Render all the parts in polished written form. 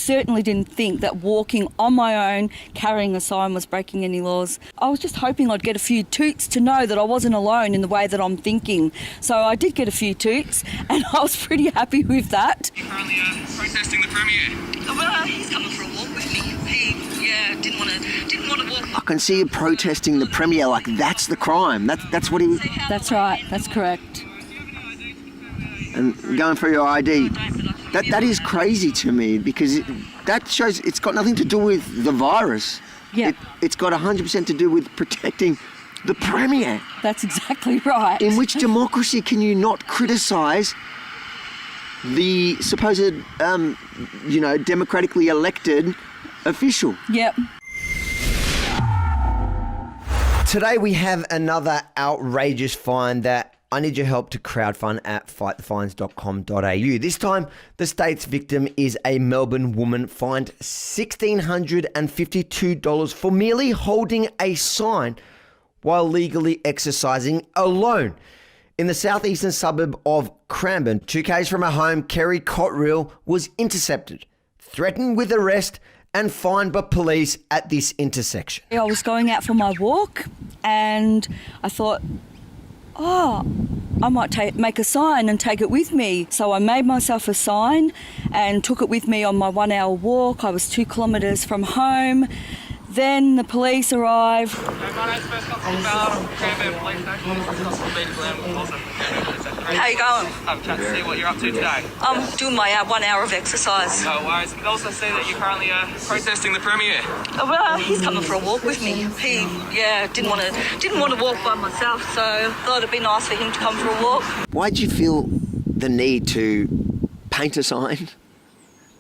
certainly didn't think that walking on my own, carrying a sign, was breaking any laws. I was just hoping I'd get a few toots to know that I wasn't alone in the way that I'm thinking. So I did get a few toots, and I was pretty happy with that. You're currently protesting the Premier. Well, he's coming for a walk with me. He didn't want to walk. I can see you protesting the Premier like that's the crime. That's what he... That's right, that's correct. And going for your ID. That is crazy to me, because that shows it's got nothing to do with the virus. Yeah. It's got 100% to do with protecting the Premier. That's exactly right. In which democracy can you not criticise the supposed, democratically elected official? Yep. Today we have another outrageous fine that I need your help to crowdfund at fightthefines.com.au. This time, the state's victim is a Melbourne woman fined $1,652 for merely holding a sign while legally exercising alone. In the southeastern suburb of Cranbourne, 2 k's from her home, Kerry Cottrell was intercepted, threatened with arrest and fined by police at this intersection. I was going out for my walk and I thought, I might make a sign and take it with me. So I made myself a sign and took it with me on my 1 hour walk. I was 2 kilometres from home. Then the police arrived. My name's First Constable Ballard. I'm from Cranbourne Police Station. This is Constable Peter Glenn, also from Cranbourne Police Station. How you going? I'm chatting to see what you're up to today. I'm doing my 1 hour of exercise. No worries. I can also see that you're currently protesting the Premier. Well, he's coming for a walk with me. He didn't want to walk by myself, so thought it'd be nice for him to come for a walk. Why did you feel the need to paint a sign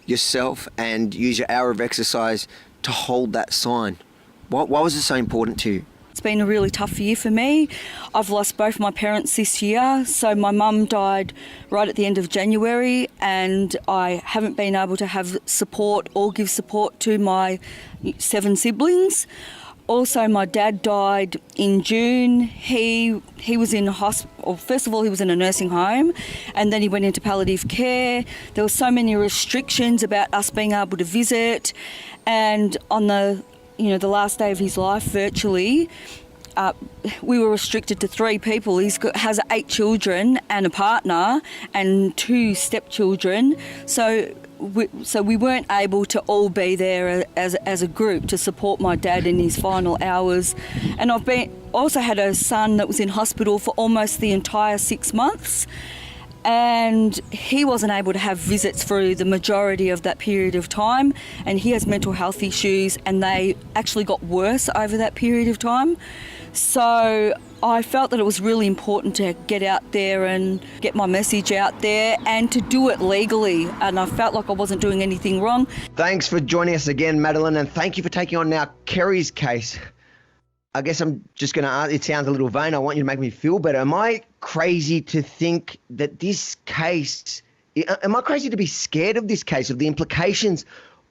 yourself and use your hour of exercise to hold that sign? Why was it so important to you? It's been a really tough year for me. I've lost both my parents this year. So my mum died right at the end of January, and I haven't been able to have support or give support to my 7 siblings. Also, my dad died in June. He was in hospital. First of all, he was in a nursing home, and then he went into palliative care. There were so many restrictions about us being able to visit, and on the last day of his life, virtually, we were restricted to 3 people. He has 8 children and a partner and 2 stepchildren. So we weren't able to all be there as a group to support my dad in his final hours. And I've also had a son that was in hospital for almost the entire 6 months, and he wasn't able to have visits for the majority of that period of time, and he has mental health issues, and they actually got worse over that period of time. So I felt that it was really important to get out there and get my message out there and to do it legally, and I felt like I wasn't doing anything wrong. Thanks for joining us again, Madeline, and thank you for taking on now Kerry's case. I guess I'm just going to ask, it sounds a little vain, I want you to make me feel better. Am I crazy to think that this case, am I crazy to be scared of this case, of the implications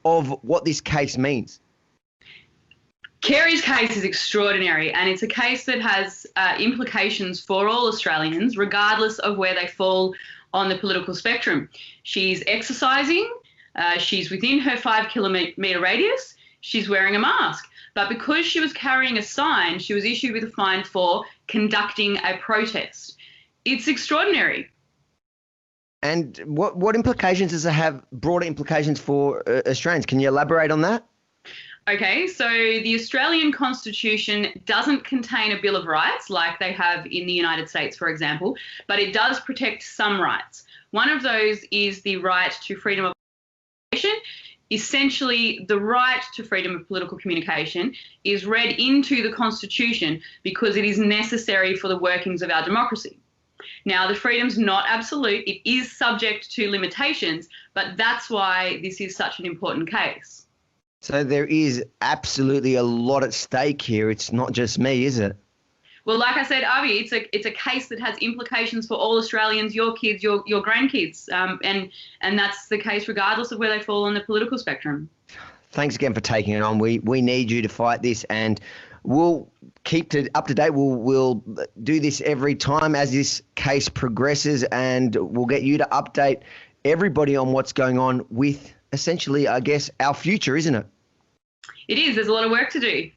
of what this case means? Kerry's case is extraordinary, and it's a case that has implications for all Australians, regardless of where they fall on the political spectrum. She's exercising, she's within her 5 kilometre radius, she's wearing a mask. But because she was carrying a sign, she was issued with a fine for conducting a protest. It's extraordinary. And what implications does it have, broader implications for Australians? Can you elaborate on that? Okay, so the Australian Constitution doesn't contain a Bill of Rights like they have in the United States, for example, but it does protect some rights. One of those is the right to freedom of communication. Essentially, the right to freedom of political communication is read into the Constitution because it is necessary for the workings of our democracy. Now, the freedom's not absolute. It is subject to limitations, but that's why this is such an important case. So there is absolutely a lot at stake here. It's not just me, is it? Well, like I said, Avi, it's a case that has implications for all Australians, your kids, your grandkids, and that's the case regardless of where they fall on the political spectrum. Thanks again for taking it on. We need you to fight this, and we'll keep up to date. We'll do this every time as this case progresses, and we'll get you to update everybody on what's going on with essentially, I guess, our future, isn't it? It is. There's a lot of work to do.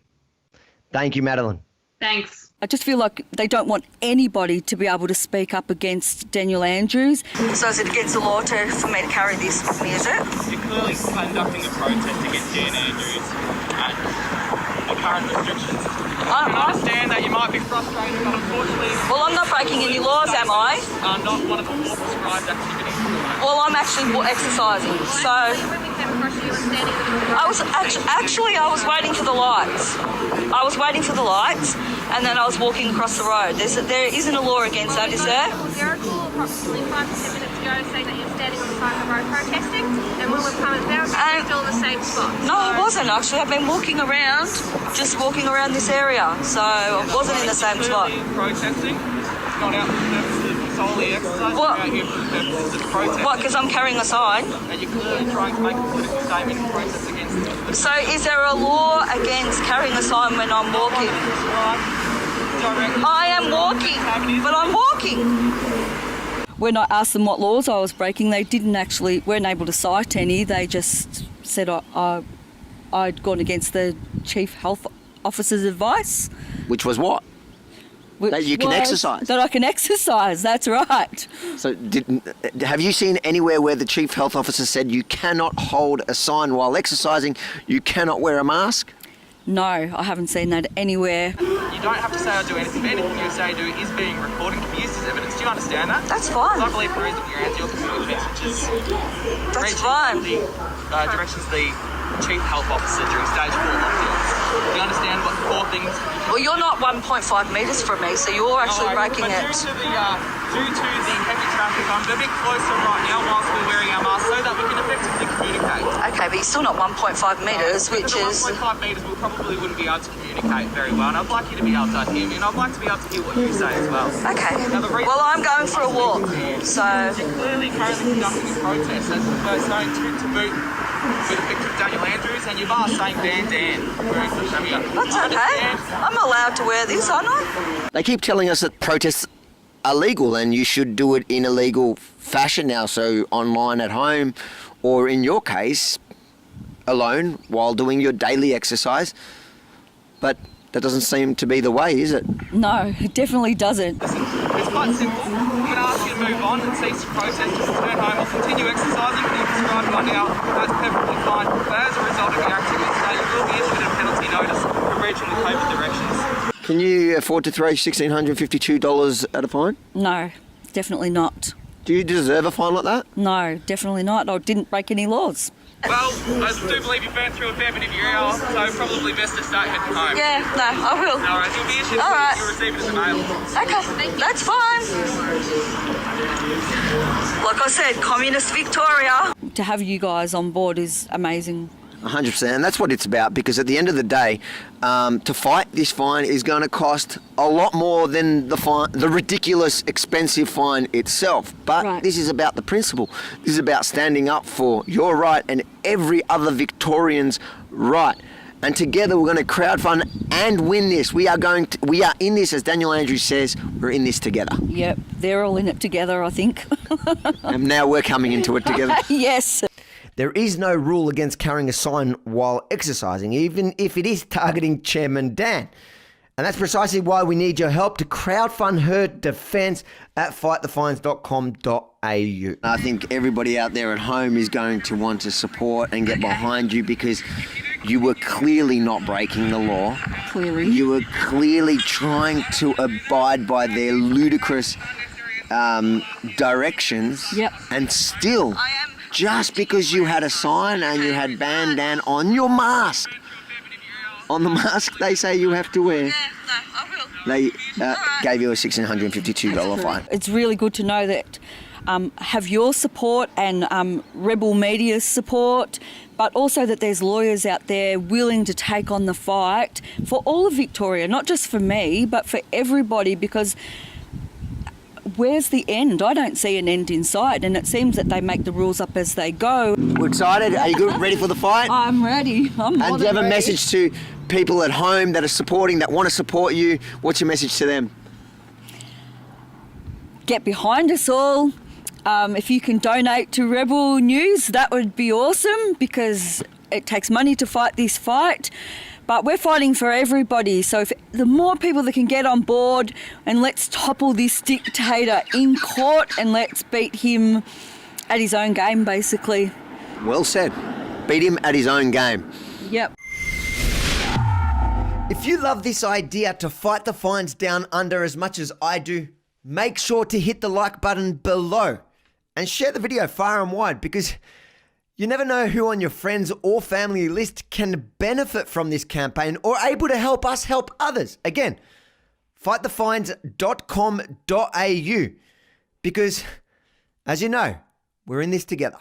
Thank you, Madeline. Thanks. I just feel like they don't want anybody to be able to speak up against Daniel Andrews. So is it against the law for me to carry this with me, is it? You're clearly conducting a protest against Dan Andrews and the current restrictions. I can understand that you might be frustrated, but unfortunately, Well, I'm not breaking any laws, am I? not one of the law prescribed activities. Well, I'm actually exercising. So I was I was waiting for the lights. I was waiting for the lights, and then I was walking across the road. There isn't a law against that, is there? There are call approximately 5 to 10 minutes ago saying that you're standing on the side of the road protesting, and when we've come and found you, you're still in the same spot. No, I wasn't actually. I've been walking around this area, so I wasn't in the same spot. Clearly protesting, not out for the purposes of solely exercising, What? you're out here for the purposes of protesting. What? Because I'm carrying a sign. And you're clearly trying to make a political statement and protest against it. So is there a law against carrying a sign when I'm walking? I am walking, but I'm walking. When I asked them what laws I was breaking, they weren't able to cite any. They just said I'd gone against the Chief Health Officer's advice. Which was what? That you can exercise. That I can exercise, that's right. So have you seen anywhere where the Chief Health Officer said you cannot hold a sign while exercising, you cannot wear a mask? No, I haven't seen that anywhere. You don't have to say or do anything. Anything you say or do is being recorded and can be used as evidence. Do you understand that? That's fine. I believe the reason you're your commitment, which is That's fine. the directions of the Chief Health Officer during stage 4 lockdowns. Do you understand what the 4 things? Well, you're not 1.5 metres from me, so you're actually breaking but it. Due to the heavy traffic, I'm a bit closer right now whilst we're wearing our masks so that we can effectively communicate. Okay, but you're still not 1.5 metres, which The is... 1.5 metres we probably wouldn't be able to communicate very well, and I'd like you to be able to hear me, and I'd like to be able to hear what you say as well. Okay. Now, the reason- Well, I'm going for a walk, so... You're clearly currently conducting a protest as opposed to boot with a picture of Daniel Andrews, and you've asked saying Dan wearing the shirt. That's okay. I'm allowed to wear this, aren't I? They keep telling us that protests are legal and you should do it in a legal fashion now, so online at home, or in your case, alone while doing your daily exercise. But that doesn't seem to be the way, is it? No, it definitely doesn't. Listen, it's quite simple. I'm going to ask you to move on and cease protest, just return home or continue exercising. You're prescribed right now. That's perfectly fine. But as a result of your activities today, you will be issued a penalty notice for breaching the COVID directions. Can you afford to throw $1,652 at a fine? No, definitely not. Do you deserve a fine like that? No, definitely not. I didn't break any laws. Well, I do believe you've been through a fair bit of your hour, so probably best to start heading home. Yeah, no, I will. All right, you'll be issued. All right. You'll receive it as a mail. Okay, that's fine. Like I said, Communist Victoria. To have you guys on board is amazing. 100%, and that's what it's about, because at the end of the day, to fight this fine is going to cost a lot more than the ridiculous expensive fine itself. But Right. This is about the principle. This is about standing up for your right and every other Victorian's right. And together we're going to crowdfund and win this. We are in this, as Daniel Andrews says, we're in this together. Yep, they're all in it together, I think. And now we're coming into it together. Yes. There is no rule against carrying a sign while exercising, even if it is targeting Chairman Dan. And that's precisely why we need your help to crowdfund her defence at fightthefines.com.au. I think everybody out there at home is going to want to support and get behind you, because you were clearly not breaking the law. Clearly. You were clearly trying to abide by their ludicrous directions. Yep. And still, just because you had a sign and you had "Ban Dan" on your mask, on the mask they say you have to wear, they gave you a $1,652 fine. It's really good to know that have your support and Rebel Media's support, but also that there's lawyers out there willing to take on the fight for all of Victoria, not just for me, but for everybody, because where's the end? I don't see an end in sight, and it seems that they make the rules up as they go. We're excited. Are you good? Ready for the fight? I'm ready. I'm more And do you than have a ready. message to people at home that are supporting, that want to support you? What's your message to them? Get behind us all. If you can donate to Rebel News, that would be awesome, because it takes money to fight this fight. But we're fighting for everybody. So if the more people that can get on board, and let's topple this dictator in court, and let's beat him at his own game, basically. Well said. Beat him at his own game. Yep. If you love this idea to fight the fines down under as much as I do, make sure to hit the like button below and share the video far and wide, because you never know who on your friends or family list can benefit from this campaign or able to help us help others. Again, fightthefines.com.au, because, as you know, we're in this together.